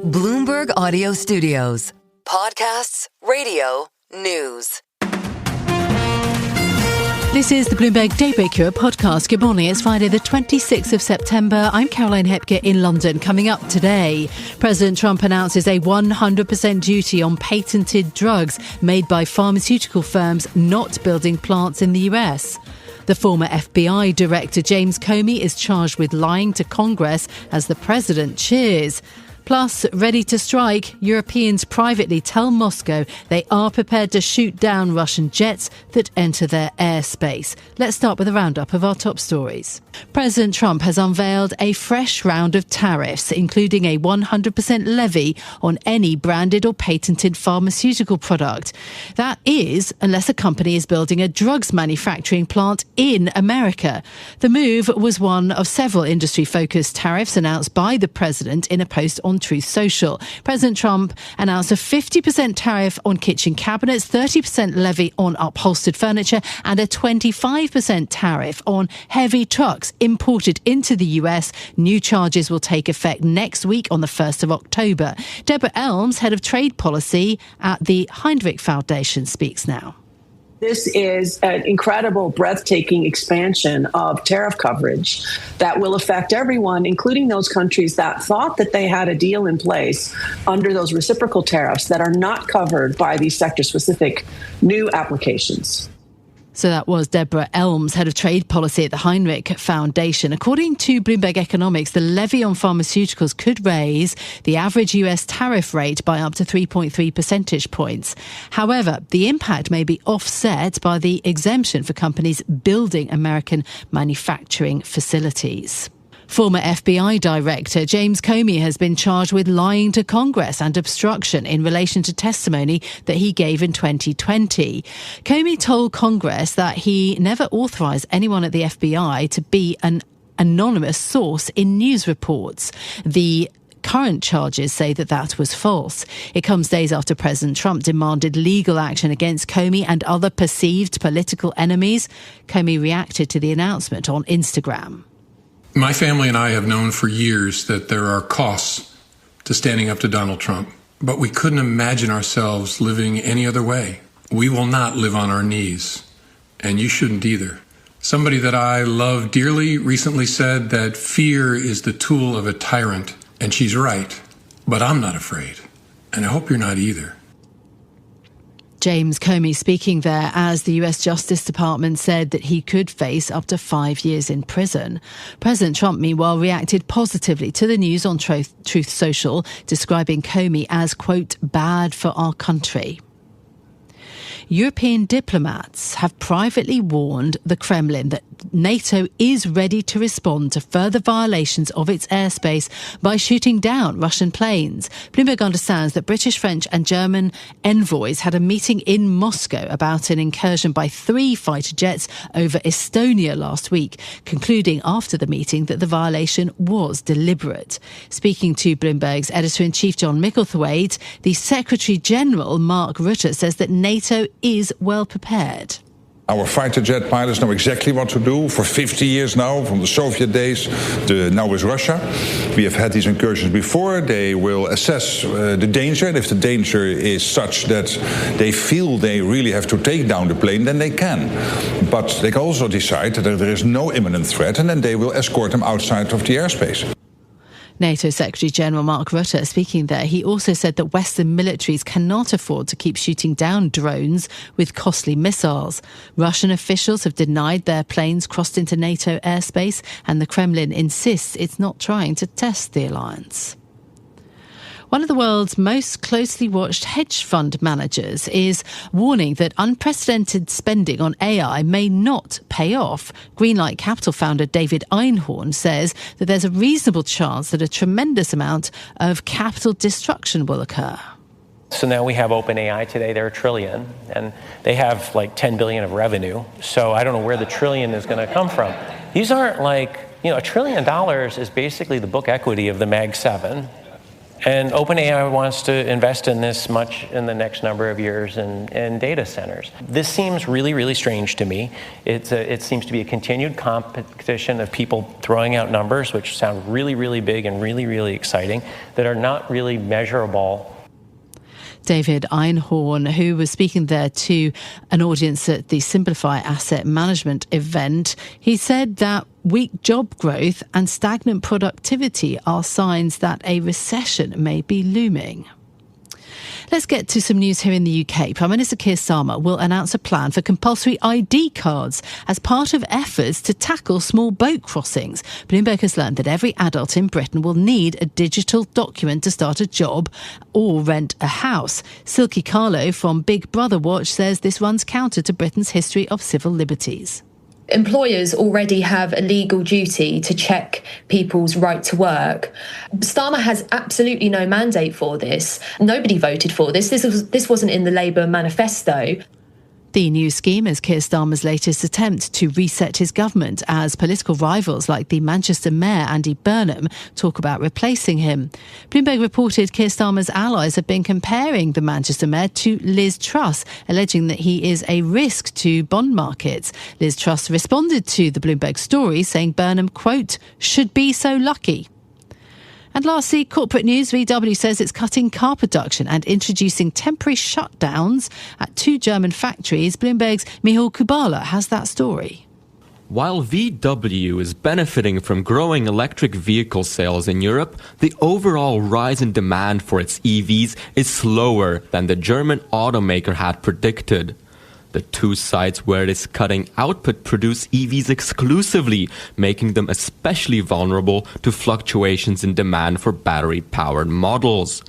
Bloomberg Audio Studios. Podcasts, radio, news. This is the Bloomberg Daybreak, your podcast. Good morning. It's Friday, the 26th of September. I'm Caroline Hepker in London. Coming up today, President Trump announces a 100% duty on patented drugs made by pharmaceutical firms not building plants in the US. The former FBI Director James Comey is charged with lying to Congress as the president cheers. Plus, ready to strike, Europeans privately tell Moscow they are prepared to shoot down Russian jets that enter their airspace. Let's start with a roundup of our top stories. President Trump has unveiled a fresh round of tariffs, including a 100% levy on any branded or patented pharmaceutical product. That is, unless a company is building a drugs manufacturing plant in America. The move was one of several industry-focused tariffs announced by the president in a post on Truth Social. President Trump announced a 50% tariff on kitchen cabinets, 30% levy on upholstered furniture, and a 25% tariff on heavy trucks imported into the US. New charges will take effect next week on the 1st of October. Deborah Elms, head of trade policy at the Heinrich Foundation, speaks now. This is an incredible, breathtaking expansion of tariff coverage that will affect everyone, including those countries that thought that they had a deal in place under those reciprocal tariffs that are not covered by these sector-specific new applications. So that was Deborah Elms, head of trade policy at the Heinrich Foundation. According to Bloomberg Economics, the levy on pharmaceuticals could raise the average US tariff rate by up to 3.3 percentage points. However, the impact may be offset by the exemption for companies building American manufacturing facilities. Former FBI Director James Comey has been charged with lying to Congress and obstruction in relation to testimony that he gave in 2020. Comey told Congress that he never authorized anyone at the FBI to be an anonymous source in news reports. The current charges say that that was false. It comes days after President Trump demanded legal action against Comey and other perceived political enemies. Comey reacted to the announcement on Instagram. My family and I have known for years that there are costs to standing up to Donald Trump, but we couldn't imagine ourselves living any other way. We will not live on our knees, and you shouldn't either. Somebody that I love dearly recently said that fear is the tool of a tyrant, and she's right, but I'm not afraid, and I hope you're not either. James Comey speaking there as the US Justice Department said that he could face up to 5 years in prison. President Trump, meanwhile, reacted positively to the news on Truth Social, describing Comey as, quote, bad for our country. European diplomats have privately warned the Kremlin that NATO is ready to respond to further violations of its airspace by shooting down Russian planes. Bloomberg understands that British, French and German envoys had a meeting in Moscow about an incursion by 3 fighter jets over Estonia last week, concluding after the meeting that the violation was deliberate. Speaking to Bloomberg's editor-in-chief John Micklethwaite, the Secretary-General Mark Rutte says that NATO is well prepared. Our fighter jet pilots know exactly what to do for 50 years now, from the Soviet days to now with Russia. We have had these incursions before. They will assess the danger, and if the danger is such that they feel they really have to take down the plane, then they can. But they can also decide that there is no imminent threat, and then they will escort them outside of the airspace. NATO Secretary-General Mark Rutte speaking there. He also said that Western militaries cannot afford to keep shooting down drones with costly missiles. Russian officials have denied their planes crossed into NATO airspace, and the Kremlin insists it's not trying to test the alliance. One of the world's most closely watched hedge fund managers is warning that unprecedented spending on AI may not pay off. Greenlight Capital founder David Einhorn says that there's a reasonable chance that a tremendous amount of capital destruction will occur. So now we have OpenAI today, they're $1 trillion, and they have like 10 billion of revenue. So I don't know where the trillion is going to come from. These aren't like, $1 trillion is basically the book equity of the Mag 7. And OpenAI wants to invest in this much in the next number of years in data centers. This seems really, really strange to me. It seems to be a continued competition of people throwing out numbers, which sound really, really big and really, really exciting, that are not really measurable. David Einhorn, who was speaking there to an audience at the Simplify Asset Management event, he said that weak job growth and stagnant productivity are signs that a recession may be looming. Let's get to some news here in the UK. Prime Minister Keir Starmer will announce a plan for compulsory ID cards as part of efforts to tackle small boat crossings. Bloomberg has learned that every adult in Britain will need a digital document to start a job or rent a house. Silky Carlo from Big Brother Watch says this runs counter to Britain's history of civil liberties. Employers already have a legal duty to check people's right to work. Starmer has absolutely no mandate for this. Nobody voted for this. This wasn't in the Labour manifesto. The new scheme is Keir Starmer's latest attempt to reset his government as political rivals like the Manchester Mayor Andy Burnham talk about replacing him. Bloomberg reported Keir Starmer's allies have been comparing the Manchester Mayor to Liz Truss, alleging that he is a risk to bond markets. Liz Truss responded to the Bloomberg story, saying Burnham, quote, should be so lucky. And lastly, corporate news, VW says it's cutting car production and introducing temporary shutdowns at 2 German factories. Bloomberg's Michal Kubala has that story. While VW is benefiting from growing electric vehicle sales in Europe, the overall rise in demand for its EVs is slower than the German automaker had predicted. The 2 sites where it is cutting output produce EVs exclusively, making them especially vulnerable to fluctuations in demand for battery-powered models.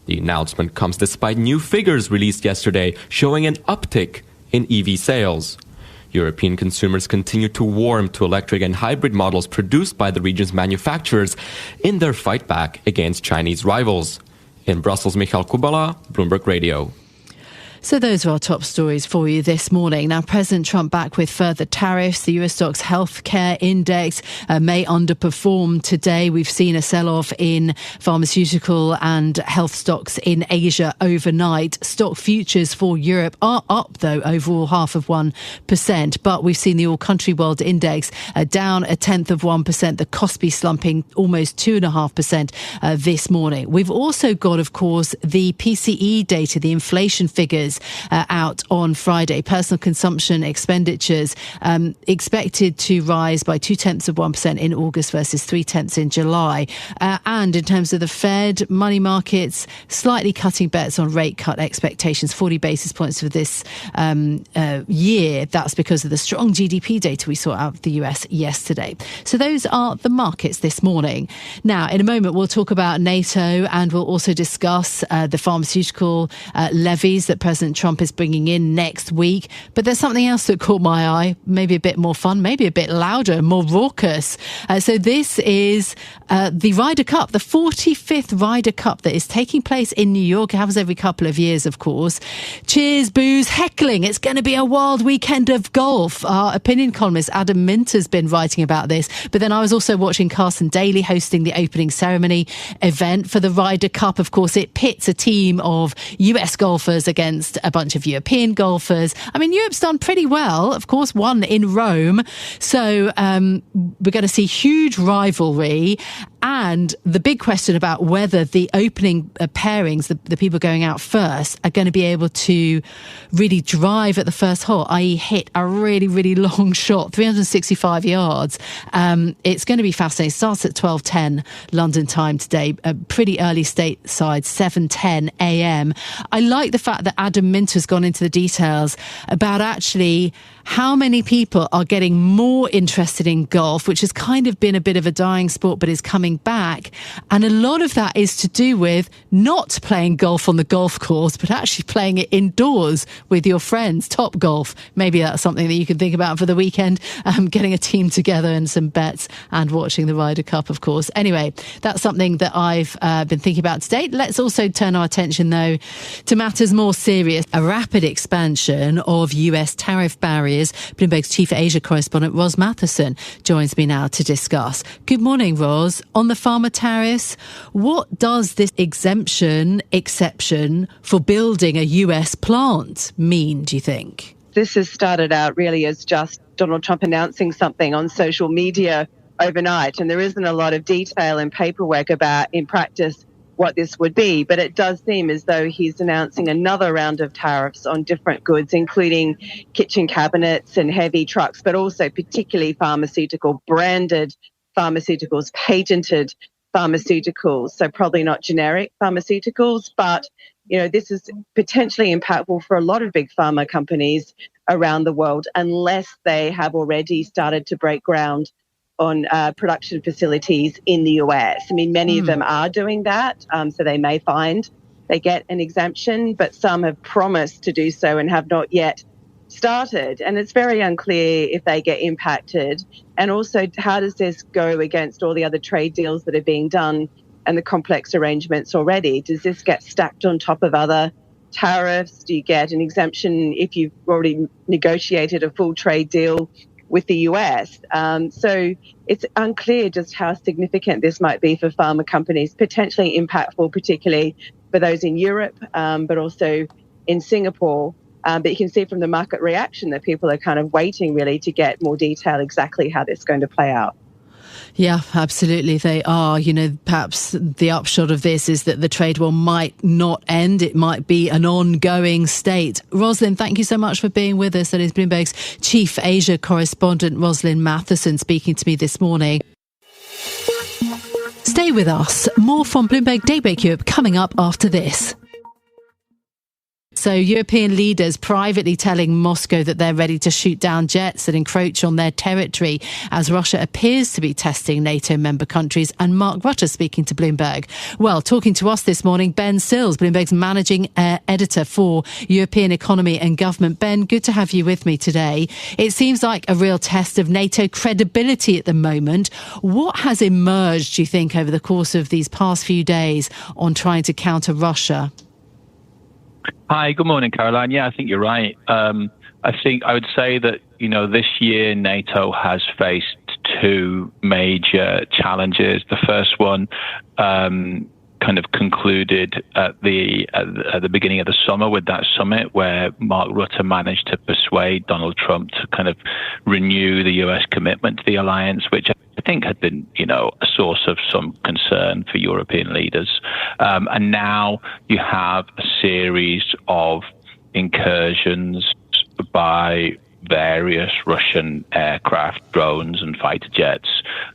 The announcement comes despite new figures released yesterday showing an uptick in EV sales. European consumers continue to warm to electric and hybrid models produced by the region's manufacturers in their fight back against Chinese rivals. In Brussels, Michal Kubala, Bloomberg Radio. So those are our top stories for you this morning. Now, President Trump back with further tariffs. The US stocks healthcare index may underperform today. We've seen a sell-off in pharmaceutical and health stocks in Asia overnight. Stock futures for Europe are up, though, overall 0.5%. But we've seen the all-country world index down 0.1%. The Kospi slumping almost 2.5% this morning. We've also got, of course, the PCE data, the inflation figures out on Friday. Personal consumption expenditures expected to rise by 0.2% in August versus 0.3% in July. And in terms of the Fed, money markets slightly cutting bets on rate cut expectations, 40 basis points for this year. That's because of the strong GDP data we saw out of the US yesterday. So those are the markets this morning. Now, in a moment, we'll talk about NATO and we'll also discuss the pharmaceutical levies that President Trump is bringing in next week. But there's something else that caught my eye, maybe a bit more fun, maybe a bit louder, more raucous. So this is the Ryder Cup, the 45th Ryder Cup that is taking place in New York. It happens every couple of years, of course. Cheers, boos, heckling. It's going to be a wild weekend of golf. Our opinion columnist Adam Minter's been writing about this. But then I was also watching Carson Daly hosting the opening ceremony event for the Ryder Cup. Of course, it pits a team of US golfers against a bunch of European golfers. I mean, Europe's done pretty well, of course, won in Rome. So we're going to see huge rivalry. And the big question about whether the opening pairings, the people going out first, are going to be able to really drive at the first hole, i.e. hit a really, really long shot, 365 yards. It's going to be fascinating. It starts at 12:10 London time today, a pretty early stateside, 7:10 a.m. I like the fact that Adam Minter's gone into the details about actually how many people are getting more interested in golf, which has kind of been a bit of a dying sport, but is coming back. And a lot of that is to do with not playing golf on the golf course, but actually playing it indoors with your friends, Top Golf. Maybe that's something that you can think about for the weekend, getting a team together and some bets and watching the Ryder Cup, of course. Anyway, that's something that I've been thinking about today. Let's also turn our attention, though, to matters more serious. A rapid expansion of US tariff barriers. Bloomberg's chief Asia correspondent Ros Matheson joins me now to discuss. Good morning, Ros. On on the pharma tariffs. What does this exception for building a US plant mean, do you think? This has started out really as just Donald Trump announcing something on social media overnight, and there isn't a lot of detail and paperwork about, in practice, what this would be. But it does seem as though he's announcing another round of tariffs on different goods, including kitchen cabinets and heavy trucks, but also particularly pharmaceutical, branded pharmaceuticals, patented pharmaceuticals. So probably not generic pharmaceuticals, but this is potentially impactful for a lot of big pharma companies around the world, unless they have already started to break ground on production facilities in the US. I mean, many of them are doing that, so they may find they get an exemption, but some have promised to do so and have not yet started. And it's very unclear if they get impacted. And also, how does this go against all the other trade deals that are being done and the complex arrangements already? Does this get stacked on top of other tariffs? Do you get an exemption if you've already negotiated a full trade deal with the US? So it's unclear just how significant this might be for pharma companies, potentially impactful, particularly for those in Europe, but also in Singapore. But you can see from the market reaction that people are kind of waiting really to get more detail exactly how this is going to play out. Yeah, absolutely. They are. Perhaps the upshot of this is that the trade war might not end. It might be an ongoing state. Roslyn, thank you so much for being with us. That is Bloomberg's chief Asia correspondent, Roslyn Matheson, speaking to me this morning. Stay with us. More from Bloomberg Daybreak Europe coming up after this. So European leaders privately telling Moscow that they're ready to shoot down jets that encroach on their territory as Russia appears to be testing NATO member countries. And Mark Rutter speaking to Bloomberg. Well, talking to us this morning, Ben Sills, Bloomberg's managing editor for European economy and government. Ben, good to have you with me today. It seems like a real test of NATO credibility at the moment. What has emerged, do you think, over the course of these past few days on trying to counter Russia? Hi, good morning, Caroline. Yeah, I think you're right. I think I would say that, this year NATO has faced two major challenges. The first one kind of concluded at the beginning of the summer with that summit where Mark Rutte managed to persuade Donald Trump to kind of renew the US commitment to the alliance, which I think had been, a source of some concern for European leaders. And now you have a series of incursions by various Russian aircraft, drones and fighter jets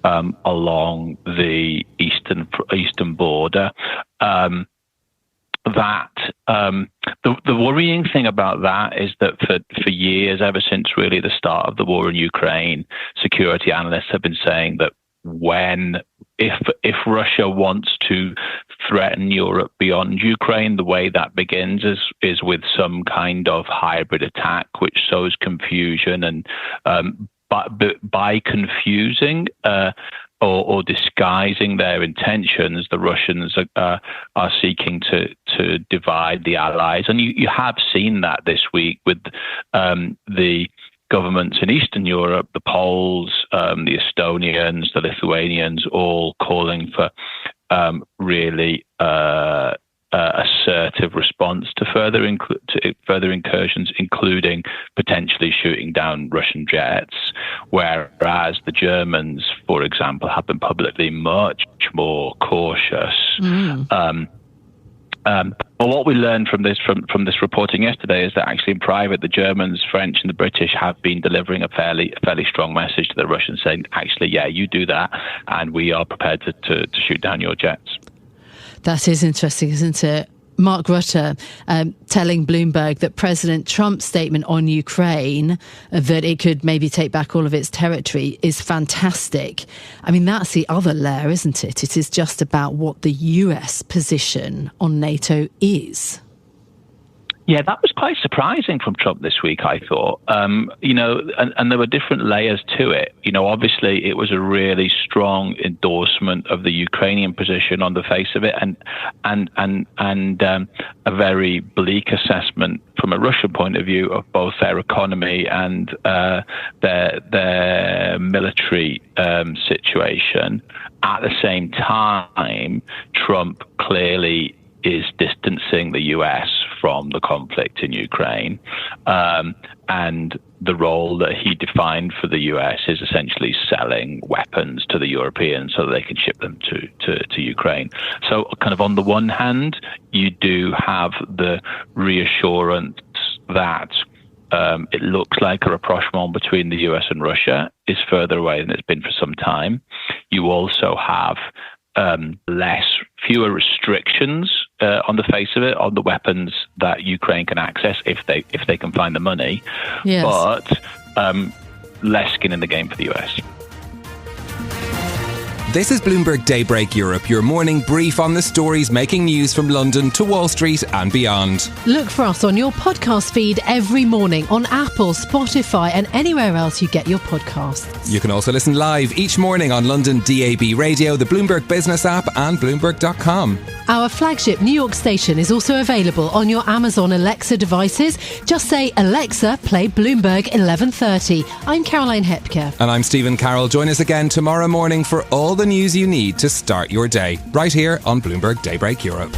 along the eastern border. The worrying thing about that is that for years, ever since really the start of the war in Ukraine, security analysts have been saying that if Russia wants to threaten Europe beyond Ukraine, the way that begins is with some kind of hybrid attack, which sows confusion and by confusing or disguising their intentions, the Russians are seeking to divide the allies. And you have seen that this week with the governments in Eastern Europe, the Poles, the Estonians, the Lithuanians, all calling for really assertive response to further incursions, including potentially shooting down Russian jets, whereas the Germans, for example, have been publicly much more cautious. But what we learned from this reporting yesterday is that actually in private, the Germans, French, and the British have been delivering a fairly strong message to the Russians, saying, actually, yeah, you do that, and we are prepared to shoot down your jets. That is interesting, isn't it? Mark Rutte telling Bloomberg that President Trump's statement on Ukraine, that it could maybe take back all of its territory, is fantastic. I mean, that's the other layer, isn't it? It is just about what the US position on NATO is. Yeah, that was quite surprising from Trump this week, I thought. And there were different layers to it. Obviously, it was a really strong endorsement of the Ukrainian position on the face of it, and a very bleak assessment from a Russian point of view of both their economy and their military situation. At the same time, Trump clearly is distancing the US from the conflict in Ukraine. And the role that he defined for the US is essentially selling weapons to the Europeans so that they can ship them to Ukraine. So kind of on the one hand, you do have the reassurance that it looks like a rapprochement between the US and Russia is further away than it's been for some time. You also have fewer restrictions on the face of it on the weapons that Ukraine can access if they can find the money, yes. But less skin in the game for the US. This is Bloomberg Daybreak Europe, your morning brief on the stories making news from London to Wall Street and beyond. Look for us on your podcast feed every morning on Apple, Spotify and anywhere else you get your podcasts. You can also listen live each morning on London DAB Radio, the Bloomberg Business app and Bloomberg.com. Our flagship New York station is also available on your Amazon Alexa devices. Just say, Alexa, play Bloomberg 1130. I'm Caroline Hepker. And I'm Stephen Carroll. Join us again tomorrow morning for all the news you need to start your day, right here on Bloomberg Daybreak Europe.